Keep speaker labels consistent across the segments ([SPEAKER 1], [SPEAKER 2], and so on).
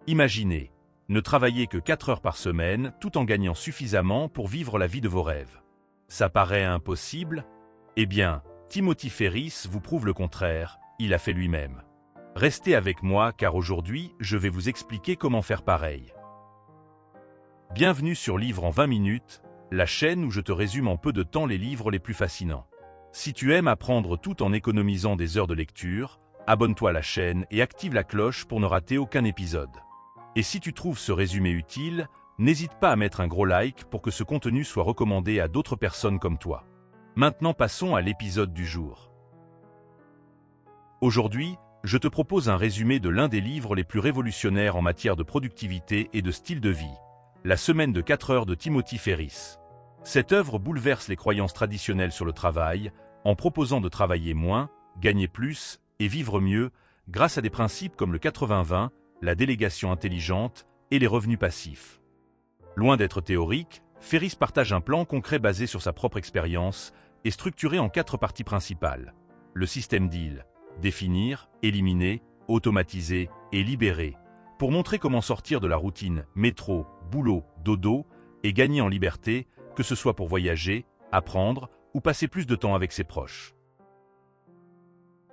[SPEAKER 1] Imaginez, ne travailler que 4 heures par semaine tout en gagnant suffisamment pour vivre la vie de vos rêves. Ça paraît impossible? Eh bien, Timothy Ferriss vous prouve le contraire, il a fait lui-même. Restez avec moi car aujourd'hui, je vais vous expliquer comment faire pareil. Bienvenue sur Livre en 20 minutes, la chaîne où je te résume en peu de temps les livres les plus fascinants. Si tu aimes apprendre tout en économisant des heures de lecture, abonne-toi à la chaîne et active la cloche pour ne rater aucun épisode. Et si tu trouves ce résumé utile, n'hésite pas à mettre un gros like pour que ce contenu soit recommandé à d'autres personnes comme toi. Maintenant passons à l'épisode du jour. Aujourd'hui, je te propose un résumé de l'un des livres les plus révolutionnaires en matière de productivité et de style de vie, La semaine de 4 heures de Timothy Ferriss. Cette œuvre bouleverse les croyances traditionnelles sur le travail, en proposant de travailler moins, gagner plus et vivre mieux, grâce à des principes comme le 80-20, la délégation intelligente et les revenus passifs. Loin d'être théorique, Ferriss partage un plan concret basé sur sa propre expérience et structuré en 4 parties principales. Le système DEAL, définir, éliminer, automatiser et libérer, pour montrer comment sortir de la routine métro, boulot, dodo et gagner en liberté, que ce soit pour voyager, apprendre ou passer plus de temps avec ses proches.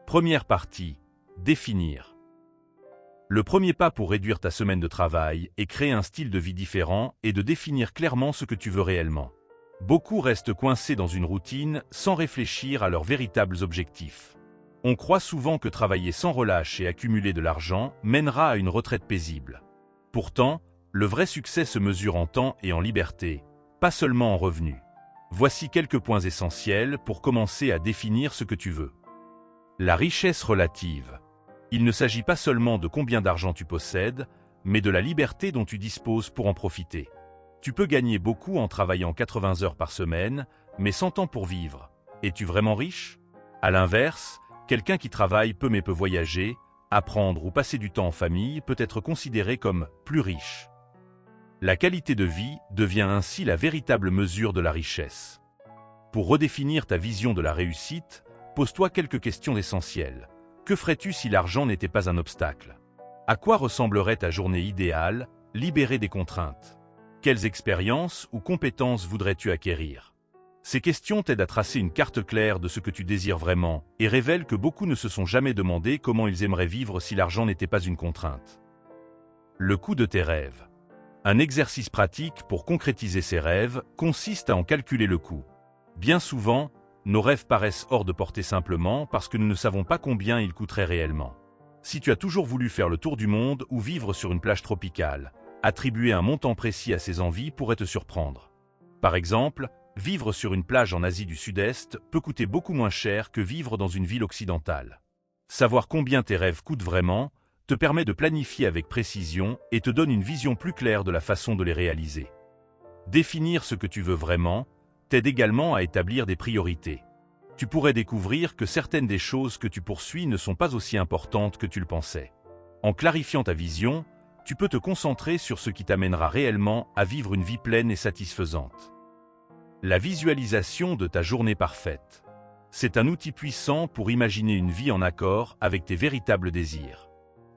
[SPEAKER 1] Première partie, définir. Le premier pas pour réduire ta semaine de travail est créer un style de vie différent et de définir clairement ce que tu veux réellement. Beaucoup restent coincés dans une routine sans réfléchir à leurs véritables objectifs. On croit souvent que travailler sans relâche et accumuler de l'argent mènera à une retraite paisible. Pourtant, le vrai succès se mesure en temps et en liberté, pas seulement en revenus. Voici quelques points essentiels pour commencer à définir ce que tu veux. La richesse relative. Il ne s'agit pas seulement de combien d'argent tu possèdes, mais de la liberté dont tu disposes pour en profiter. Tu peux gagner beaucoup en travaillant 80 heures par semaine, mais sans temps pour vivre. Es-tu vraiment riche? À l'inverse, quelqu'un qui travaille peu mais peut voyager, apprendre ou passer du temps en famille peut être considéré comme plus riche. La qualité de vie devient ainsi la véritable mesure de la richesse. Pour redéfinir ta vision de la réussite, pose-toi quelques questions essentielles. Que ferais-tu si l'argent n'était pas un obstacle? À quoi ressemblerait ta journée idéale, libérée des contraintes? Quelles expériences ou compétences voudrais-tu acquérir? Ces questions t'aident à tracer une carte claire de ce que tu désires vraiment et révèlent que beaucoup ne se sont jamais demandé comment ils aimeraient vivre si l'argent n'était pas une contrainte. Le coût de tes rêves. Un exercice pratique pour concrétiser ses rêves consiste à en calculer le coût. Bien souvent, nos rêves paraissent hors de portée simplement parce que nous ne savons pas combien ils coûteraient réellement. Si tu as toujours voulu faire le tour du monde ou vivre sur une plage tropicale, attribuer un montant précis à ces envies pourrait te surprendre. Par exemple, vivre sur une plage en Asie du Sud-Est peut coûter beaucoup moins cher que vivre dans une ville occidentale. Savoir combien tes rêves coûtent vraiment te permet de planifier avec précision et te donne une vision plus claire de la façon de les réaliser. Définir ce que tu veux vraiment t'aide également à établir des priorités. Tu pourrais découvrir que certaines des choses que tu poursuis ne sont pas aussi importantes que tu le pensais. En clarifiant ta vision, tu peux te concentrer sur ce qui t'amènera réellement à vivre une vie pleine et satisfaisante. La visualisation de ta journée parfaite. C'est un outil puissant pour imaginer une vie en accord avec tes véritables désirs.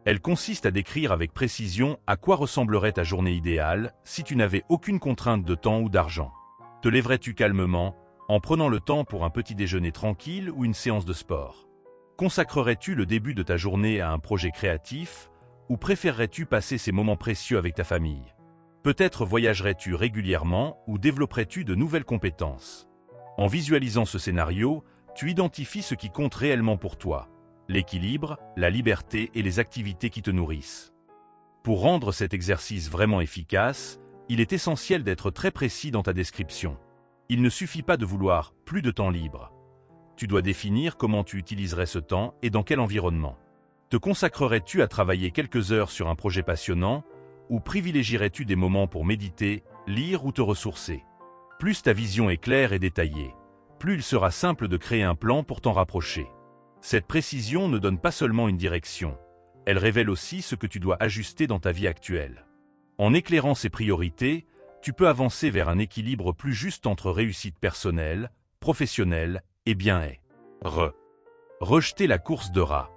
[SPEAKER 1] Elle consiste à décrire avec précision à quoi ressemblerait ta journée idéale si tu n'avais aucune contrainte de temps ou d'argent. Te lèverais-tu calmement, en prenant le temps pour un petit déjeuner tranquille ou une séance de sport? Consacrerais-tu le début de ta journée à un projet créatif ou préférerais-tu passer ces moments précieux avec ta famille? Peut-être voyagerais-tu régulièrement ou développerais-tu de nouvelles compétences? En visualisant ce scénario, tu identifies ce qui compte réellement pour toi, l'équilibre, la liberté et les activités qui te nourrissent. Pour rendre cet exercice vraiment efficace, il est essentiel d'être très précis dans ta description. Il ne suffit pas de vouloir plus de temps libre. Tu dois définir comment tu utiliserais ce temps et dans quel environnement. Te consacrerais-tu à travailler quelques heures sur un projet passionnant ou privilégierais-tu des moments pour méditer, lire ou te ressourcer? Plus ta vision est claire et détaillée, plus il sera simple de créer un plan pour t'en rapprocher. Cette précision ne donne pas seulement une direction, elle révèle aussi ce que tu dois ajuster dans ta vie actuelle. En éclairant ces priorités, tu peux avancer vers un équilibre plus juste entre réussite personnelle, professionnelle et bien-être. Rejeter la course de rat.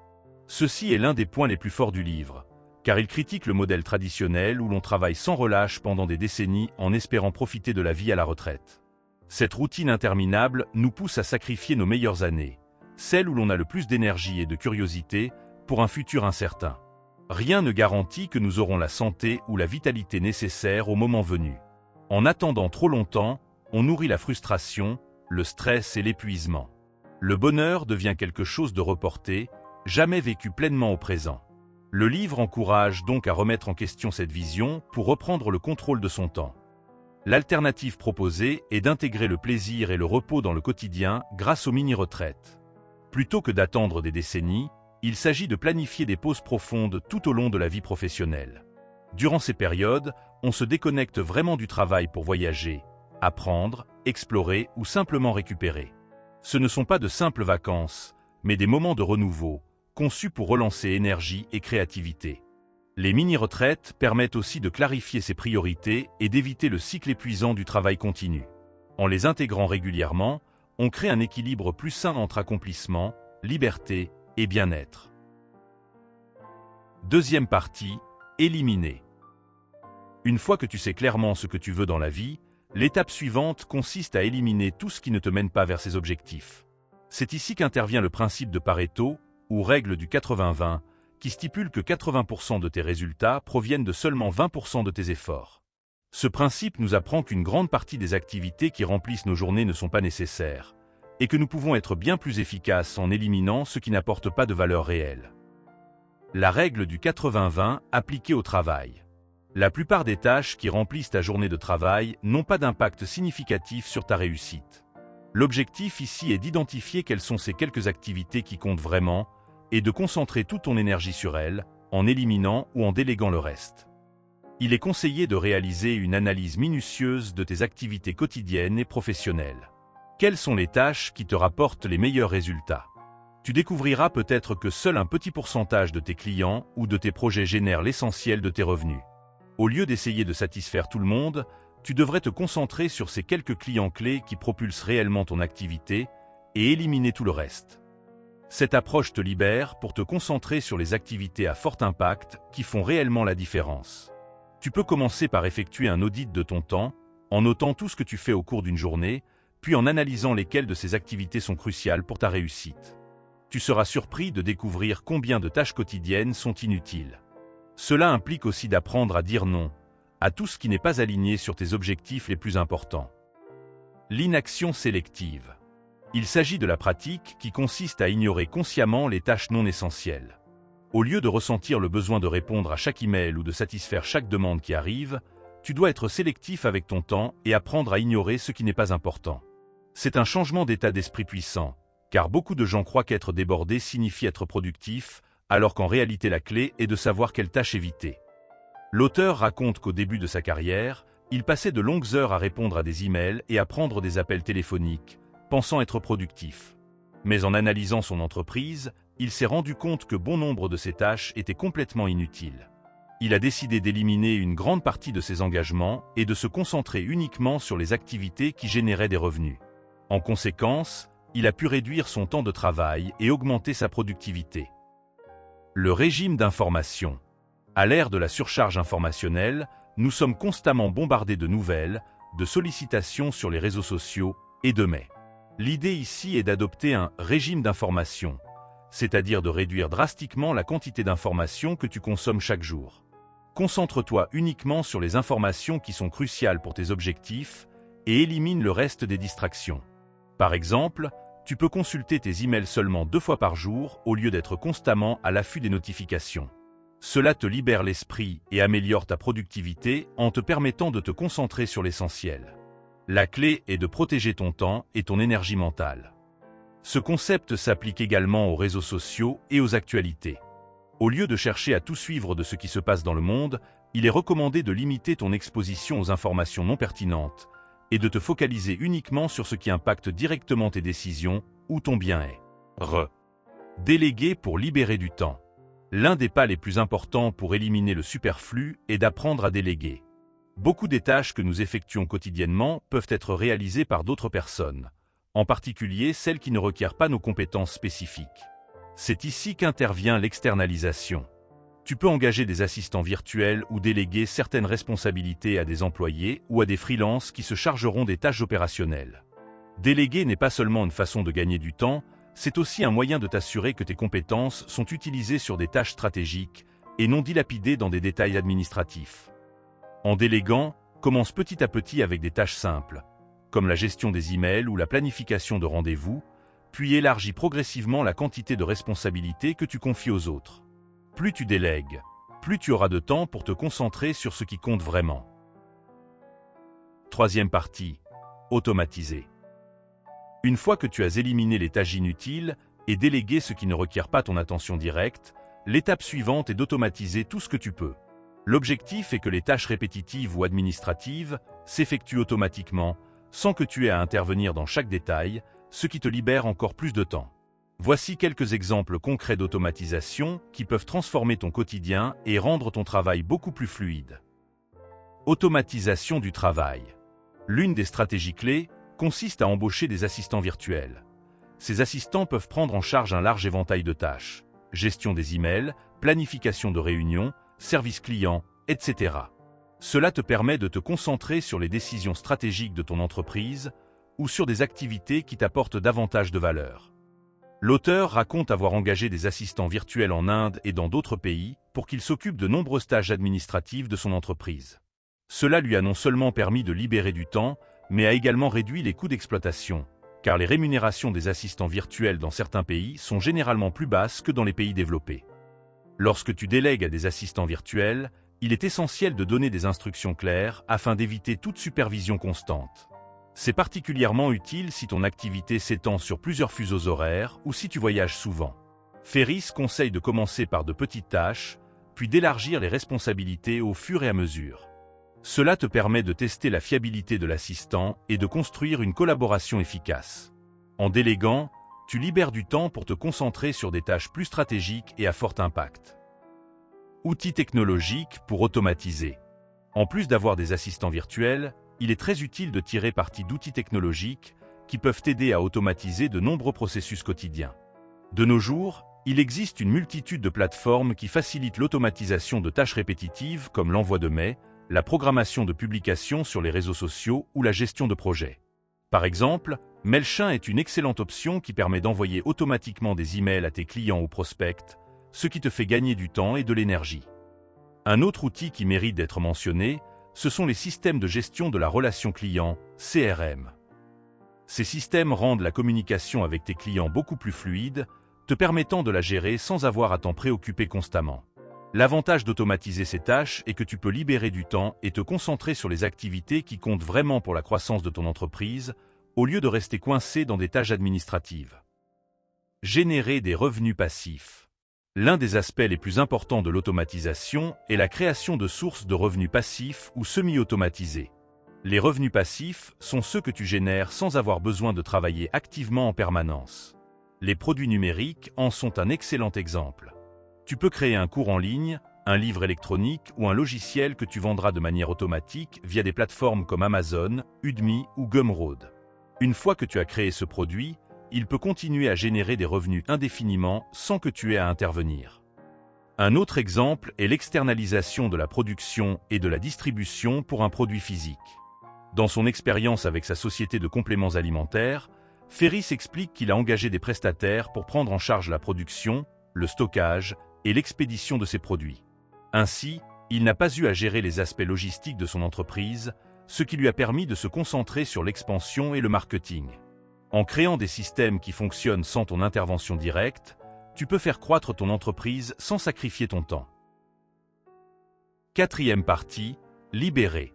[SPEAKER 1] Ceci est l'un des points les plus forts du livre, car il critique le modèle traditionnel où l'on travaille sans relâche pendant des décennies en espérant profiter de la vie à la retraite. Cette routine interminable nous pousse à sacrifier nos meilleures années, celles où l'on a le plus d'énergie et de curiosité, pour un futur incertain. Rien ne garantit que nous aurons la santé ou la vitalité nécessaires au moment venu. En attendant trop longtemps, on nourrit la frustration, le stress et l'épuisement. Le bonheur devient quelque chose de reporté, jamais vécu pleinement au présent. Le livre encourage donc à remettre en question cette vision pour reprendre le contrôle de son temps. L'alternative proposée est d'intégrer le plaisir et le repos dans le quotidien grâce aux mini-retraites. Plutôt que d'attendre des décennies, il s'agit de planifier des pauses profondes tout au long de la vie professionnelle. Durant ces périodes, on se déconnecte vraiment du travail pour voyager, apprendre, explorer ou simplement récupérer. Ce ne sont pas de simples vacances, mais des moments de renouveau, conçus pour relancer énergie et créativité. Les mini-retraites permettent aussi de clarifier ses priorités et d'éviter le cycle épuisant du travail continu. En les intégrant régulièrement, on crée un équilibre plus sain entre accomplissement, liberté et bien-être. Deuxième partie, éliminer. Une fois que tu sais clairement ce que tu veux dans la vie, l'étape suivante consiste à éliminer tout ce qui ne te mène pas vers ces objectifs. C'est ici qu'intervient le principe de Pareto, ou règle du 80-20, qui stipule que 80% de tes résultats proviennent de seulement 20% de tes efforts. Ce principe nous apprend qu'une grande partie des activités qui remplissent nos journées ne sont pas nécessaires, et que nous pouvons être bien plus efficaces en éliminant ce qui n'apporte pas de valeur réelle. La règle du 80-20 appliquée au travail. La plupart des tâches qui remplissent ta journée de travail n'ont pas d'impact significatif sur ta réussite. L'objectif ici est d'identifier quelles sont ces quelques activités qui comptent vraiment et de concentrer toute ton énergie sur elles, en éliminant ou en déléguant le reste. Il est conseillé de réaliser une analyse minutieuse de tes activités quotidiennes et professionnelles. Quelles sont les tâches qui te rapportent les meilleurs résultats? Tu découvriras peut-être que seul un petit pourcentage de tes clients ou de tes projets génèrent l'essentiel de tes revenus. Au lieu d'essayer de satisfaire tout le monde, tu devrais te concentrer sur ces quelques clients clés qui propulsent réellement ton activité et éliminer tout le reste. Cette approche te libère pour te concentrer sur les activités à fort impact qui font réellement la différence. Tu peux commencer par effectuer un audit de ton temps, en notant tout ce que tu fais au cours d'une journée, puis en analysant lesquelles de ces activités sont cruciales pour ta réussite. Tu seras surpris de découvrir combien de tâches quotidiennes sont inutiles. Cela implique aussi d'apprendre à dire non à tout ce qui n'est pas aligné sur tes objectifs les plus importants. L'inaction sélective. Il s'agit de la pratique qui consiste à ignorer consciemment les tâches non essentielles. Au lieu de ressentir le besoin de répondre à chaque email ou de satisfaire chaque demande qui arrive, tu dois être sélectif avec ton temps et apprendre à ignorer ce qui n'est pas important. C'est un changement d'état d'esprit puissant, car beaucoup de gens croient qu'être débordé signifie être productif, alors qu'en réalité la clé est de savoir quelle tâche éviter. L'auteur raconte qu'au début de sa carrière, il passait de longues heures à répondre à des emails et à prendre des appels téléphoniques, pensant être productif. Mais en analysant son entreprise, il s'est rendu compte que bon nombre de ces tâches étaient complètement inutiles. Il a décidé d'éliminer une grande partie de ses engagements et de se concentrer uniquement sur les activités qui généraient des revenus. En conséquence, il a pu réduire son temps de travail et augmenter sa productivité. Le régime d'information. À l'ère de la surcharge informationnelle, nous sommes constamment bombardés de nouvelles, de sollicitations sur les réseaux sociaux et de mails. L'idée ici est d'adopter un régime d'information, c'est-à-dire de réduire drastiquement la quantité d'informations que tu consommes chaque jour. Concentre-toi uniquement sur les informations qui sont cruciales pour tes objectifs et élimine le reste des distractions. Par exemple, tu peux consulter tes emails seulement 2 fois par jour au lieu d'être constamment à l'affût des notifications. Cela te libère l'esprit et améliore ta productivité en te permettant de te concentrer sur l'essentiel. La clé est de protéger ton temps et ton énergie mentale. Ce concept s'applique également aux réseaux sociaux et aux actualités. Au lieu de chercher à tout suivre de ce qui se passe dans le monde, il est recommandé de limiter ton exposition aux informations non pertinentes et de te focaliser uniquement sur ce qui impacte directement tes décisions ou ton bien-être. Déléguer pour libérer du temps. L'un des pas les plus importants pour éliminer le superflu est d'apprendre à déléguer. Beaucoup des tâches que nous effectuons quotidiennement peuvent être réalisées par d'autres personnes, en particulier celles qui ne requièrent pas nos compétences spécifiques. C'est ici qu'intervient l'externalisation. Tu peux engager des assistants virtuels ou déléguer certaines responsabilités à des employés ou à des freelances qui se chargeront des tâches opérationnelles. Déléguer n'est pas seulement une façon de gagner du temps, c'est aussi un moyen de t'assurer que tes compétences sont utilisées sur des tâches stratégiques et non dilapidées dans des détails administratifs. En déléguant, commence petit à petit avec des tâches simples, comme la gestion des emails ou la planification de rendez-vous, puis élargis progressivement la quantité de responsabilités que tu confies aux autres. Plus tu délègues, plus tu auras de temps pour te concentrer sur ce qui compte vraiment. Troisième partie, automatiser. Une fois que tu as éliminé les tâches inutiles et délégué ce qui ne requiert pas ton attention directe, l'étape suivante est d'automatiser tout ce que tu peux. L'objectif est que les tâches répétitives ou administratives s'effectuent automatiquement, sans que tu aies à intervenir dans chaque détail, ce qui te libère encore plus de temps. Voici quelques exemples concrets d'automatisation qui peuvent transformer ton quotidien et rendre ton travail beaucoup plus fluide. Automatisation du travail. L'une des stratégies clés consiste à embaucher des assistants virtuels. Ces assistants peuvent prendre en charge un large éventail de tâches, gestion des emails, planification de réunions, service client, etc. Cela te permet de te concentrer sur les décisions stratégiques de ton entreprise ou sur des activités qui t'apportent davantage de valeur. L'auteur raconte avoir engagé des assistants virtuels en Inde et dans d'autres pays pour qu'ils s'occupent de nombreuses tâches administratives de son entreprise. Cela lui a non seulement permis de libérer du temps, mais a également réduit les coûts d'exploitation, car les rémunérations des assistants virtuels dans certains pays sont généralement plus basses que dans les pays développés. Lorsque tu délègues à des assistants virtuels, il est essentiel de donner des instructions claires afin d'éviter toute supervision constante. C'est particulièrement utile si ton activité s'étend sur plusieurs fuseaux horaires ou si tu voyages souvent. Ferriss conseille de commencer par de petites tâches, puis d'élargir les responsabilités au fur et à mesure. Cela te permet de tester la fiabilité de l'assistant et de construire une collaboration efficace. En déléguant, tu libères du temps pour te concentrer sur des tâches plus stratégiques et à fort impact. Outils technologiques pour automatiser. En plus d'avoir des assistants virtuels, il est très utile de tirer parti d'outils technologiques qui peuvent t'aider à automatiser de nombreux processus quotidiens. De nos jours, il existe une multitude de plateformes qui facilitent l'automatisation de tâches répétitives comme l'envoi de mails, la programmation de publications sur les réseaux sociaux ou la gestion de projets. Par exemple, MailChimp est une excellente option qui permet d'envoyer automatiquement des emails à tes clients ou prospects, ce qui te fait gagner du temps et de l'énergie. Un autre outil qui mérite d'être mentionné, ce sont les systèmes de gestion de la relation client, CRM. Ces systèmes rendent la communication avec tes clients beaucoup plus fluide, te permettant de la gérer sans avoir à t'en préoccuper constamment. L'avantage d'automatiser ces tâches est que tu peux libérer du temps et te concentrer sur les activités qui comptent vraiment pour la croissance de ton entreprise, au lieu de rester coincé dans des tâches administratives. Générer des revenus passifs. L'un des aspects les plus importants de l'automatisation est la création de sources de revenus passifs ou semi-automatisés. Les revenus passifs sont ceux que tu génères sans avoir besoin de travailler activement en permanence. Les produits numériques en sont un excellent exemple. Tu peux créer un cours en ligne, un livre électronique ou un logiciel que tu vendras de manière automatique via des plateformes comme Amazon, Udemy ou Gumroad. Une fois que tu as créé ce produit, il peut continuer à générer des revenus indéfiniment sans que tu aies à intervenir. Un autre exemple est l'externalisation de la production et de la distribution pour un produit physique. Dans son expérience avec sa société de compléments alimentaires, Ferriss explique qu'il a engagé des prestataires pour prendre en charge la production, le stockage et l'expédition de ses produits. Ainsi, il n'a pas eu à gérer les aspects logistiques de son entreprise, ce qui lui a permis de se concentrer sur l'expansion et le marketing. En créant des systèmes qui fonctionnent sans ton intervention directe, tu peux faire croître ton entreprise sans sacrifier ton temps. Quatrième partie, libérer.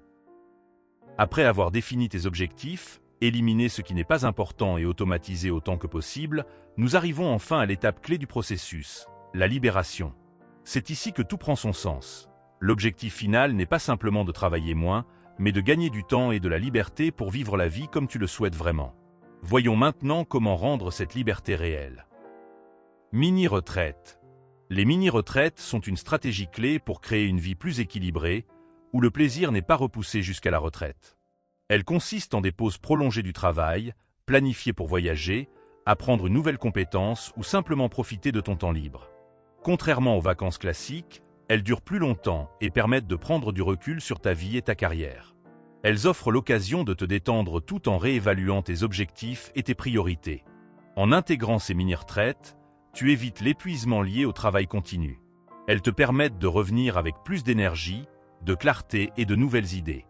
[SPEAKER 1] Après avoir défini tes objectifs, éliminé ce qui n'est pas important et automatisé autant que possible, nous arrivons enfin à l'étape clé du processus, la libération. C'est ici que tout prend son sens. L'objectif final n'est pas simplement de travailler moins, mais de gagner du temps et de la liberté pour vivre la vie comme tu le souhaites vraiment. Voyons maintenant comment rendre cette liberté réelle. Mini-retraite. Les mini-retraites sont une stratégie clé pour créer une vie plus équilibrée, où le plaisir n'est pas repoussé jusqu'à la retraite. Elles consistent en des pauses prolongées du travail, planifier pour voyager, apprendre une nouvelle compétence ou simplement profiter de ton temps libre. Contrairement aux vacances classiques, elles durent plus longtemps et permettent de prendre du recul sur ta vie et ta carrière. Elles offrent l'occasion de te détendre tout en réévaluant tes objectifs et tes priorités. En intégrant ces mini-retraites, tu évites l'épuisement lié au travail continu. Elles te permettent de revenir avec plus d'énergie, de clarté et de nouvelles idées.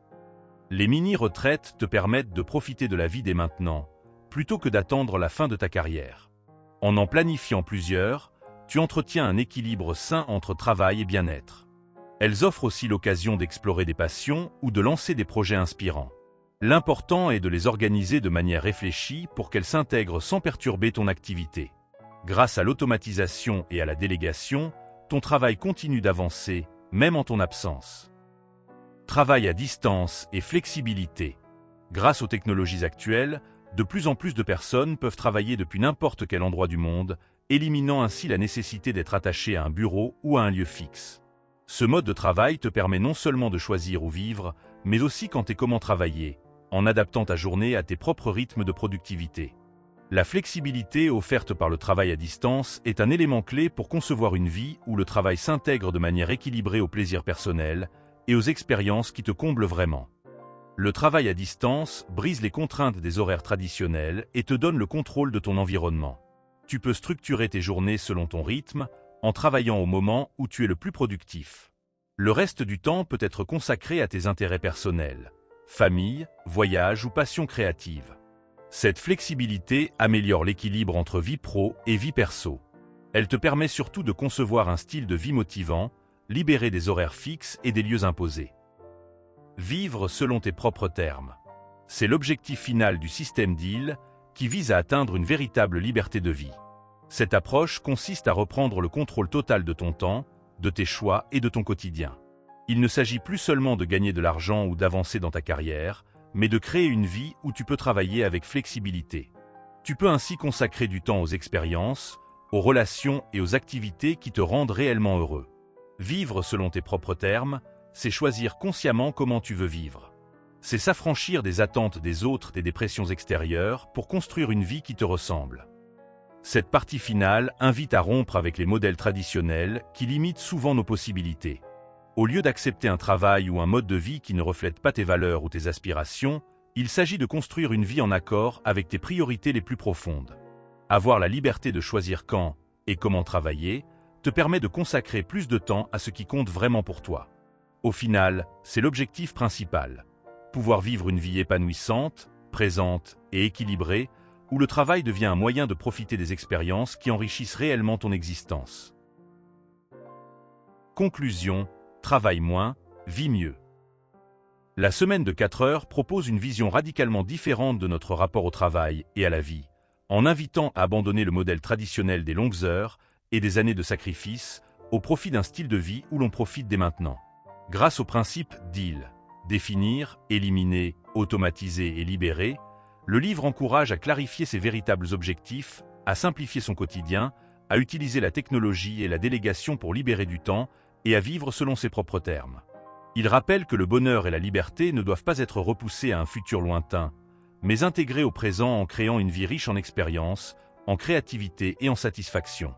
[SPEAKER 1] Les mini-retraites te permettent de profiter de la vie dès maintenant, plutôt que d'attendre la fin de ta carrière. En planifiant plusieurs, tu entretiens un équilibre sain entre travail et bien-être. Elles offrent aussi l'occasion d'explorer des passions ou de lancer des projets inspirants. L'important est de les organiser de manière réfléchie pour qu'elles s'intègrent sans perturber ton activité. Grâce à l'automatisation et à la délégation, ton travail continue d'avancer, même en ton absence. Travail à distance et flexibilité. Grâce aux technologies actuelles, de plus en plus de personnes peuvent travailler depuis n'importe quel endroit du monde, éliminant ainsi la nécessité d'être attaché à un bureau ou à un lieu fixe. Ce mode de travail te permet non seulement de choisir où vivre, mais aussi quand et comment travailler, en adaptant ta journée à tes propres rythmes de productivité. La flexibilité offerte par le travail à distance est un élément clé pour concevoir une vie où le travail s'intègre de manière équilibrée aux plaisirs personnels et aux expériences qui te comblent vraiment. Le travail à distance brise les contraintes des horaires traditionnels et te donne le contrôle de ton environnement. Tu peux structurer tes journées selon ton rythme, en travaillant au moment où tu es le plus productif. Le reste du temps peut être consacré à tes intérêts personnels, famille, voyage ou passion créative. Cette flexibilité améliore l'équilibre entre vie pro et vie perso. Elle te permet surtout de concevoir un style de vie motivant, libéré des horaires fixes et des lieux imposés. Vivre selon tes propres termes. C'est l'objectif final du système DEAL qui vise à atteindre une véritable liberté de vie. Cette approche consiste à reprendre le contrôle total de ton temps, de tes choix et de ton quotidien. Il ne s'agit plus seulement de gagner de l'argent ou d'avancer dans ta carrière, mais de créer une vie où tu peux travailler avec flexibilité. Tu peux ainsi consacrer du temps aux expériences, aux relations et aux activités qui te rendent réellement heureux. Vivre selon tes propres termes, c'est choisir consciemment comment tu veux vivre. C'est s'affranchir des attentes des autres et des pressions extérieures pour construire une vie qui te ressemble. Cette partie finale invite à rompre avec les modèles traditionnels qui limitent souvent nos possibilités. Au lieu d'accepter un travail ou un mode de vie qui ne reflète pas tes valeurs ou tes aspirations, il s'agit de construire une vie en accord avec tes priorités les plus profondes. Avoir la liberté de choisir quand et comment travailler te permet de consacrer plus de temps à ce qui compte vraiment pour toi. Au final, c'est l'objectif principal. Pouvoir vivre une vie épanouissante, présente et équilibrée, où le travail devient un moyen de profiter des expériences qui enrichissent réellement ton existence. Conclusion, travaille moins, vis mieux. La semaine de 4 heures propose une vision radicalement différente de notre rapport au travail et à la vie, en invitant à abandonner le modèle traditionnel des longues heures et des années de sacrifice au profit d'un style de vie où l'on profite dès maintenant. Grâce au principe DEAL, définir, éliminer, automatiser et libérer, le livre encourage à clarifier ses véritables objectifs, à simplifier son quotidien, à utiliser la technologie et la délégation pour libérer du temps et à vivre selon ses propres termes. Il rappelle que le bonheur et la liberté ne doivent pas être repoussés à un futur lointain, mais intégrés au présent en créant une vie riche en expériences, en créativité et en satisfaction.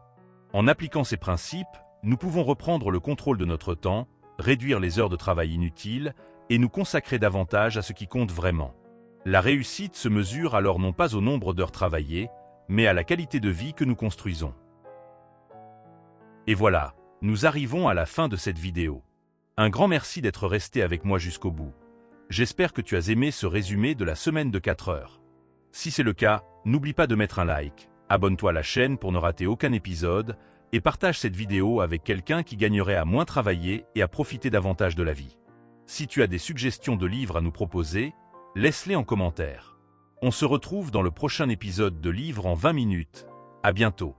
[SPEAKER 1] En appliquant ces principes, nous pouvons reprendre le contrôle de notre temps, réduire les heures de travail inutiles et nous consacrer davantage à ce qui compte vraiment. La réussite se mesure alors non pas au nombre d'heures travaillées, mais à la qualité de vie que nous construisons. Et voilà, nous arrivons à la fin de cette vidéo. Un grand merci d'être resté avec moi jusqu'au bout. J'espère que tu as aimé ce résumé de la semaine de 4 heures. Si c'est le cas, n'oublie pas de mettre un like, abonne-toi à la chaîne pour ne rater aucun épisode et partage cette vidéo avec quelqu'un qui gagnerait à moins travailler et à profiter davantage de la vie. Si tu as des suggestions de livres à nous proposer, laisse-les en commentaire. On se retrouve dans le prochain épisode de Livre en 20 minutes. À bientôt.